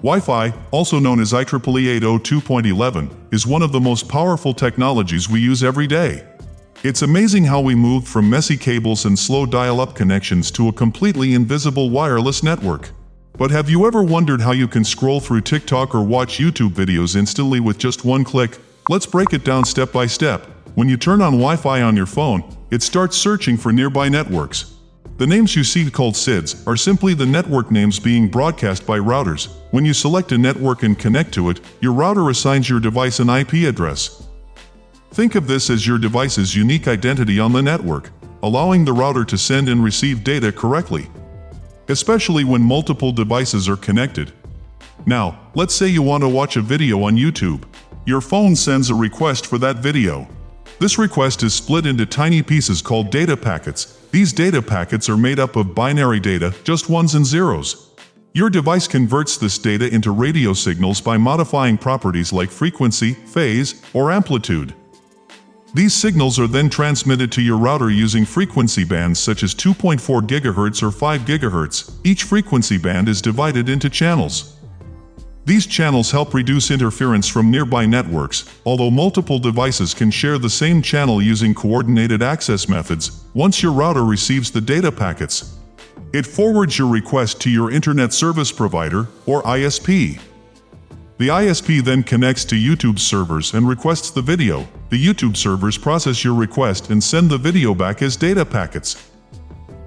Wi-Fi, also known as IEEE 802.11, is one of the most powerful technologies we use every day. It's amazing how we moved from messy cables and slow dial-up connections to a completely invisible wireless network. But have you ever wondered how you can scroll through TikTok or watch YouTube videos instantly with just one click? Let's break it down step by step. When you turn on Wi-Fi on your phone, it starts searching for nearby networks. The names you see called SIDs are simply the network names being broadcast by routers. When you select a network and connect to it, your router assigns your device an IP address. Think of this as your device's unique identity on the network, allowing the router to send and receive data correctly, especially when multiple devices are connected. Now, let's say you want to watch a video on YouTube. Your phone sends a request for that video. This request is split into tiny pieces called data packets. These data packets are made up of binary data, just ones and zeros. Your device converts this data into radio signals by modifying properties like frequency, phase, or amplitude. These signals are then transmitted to your router using frequency bands such as 2.4 GHz or 5 GHz. Each frequency band is divided into channels. These channels help reduce interference from nearby networks, although multiple devices can share the same channel using coordinated access methods. Once your router receives the data packets, it forwards your request to your internet service provider, or ISP. The ISP then connects to YouTube's servers and requests the video. The YouTube servers process your request and send the video back as data packets.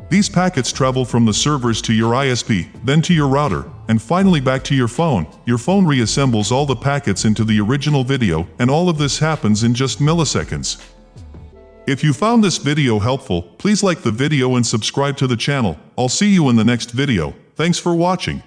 These packets travel from the servers to your ISP, then to your router, and finally back to your phone. Your phone reassembles all the packets into the original video, and all of this happens in just milliseconds. If you found this video helpful, please like the video and subscribe to the channel. I'll see you in the next video. Thanks for watching.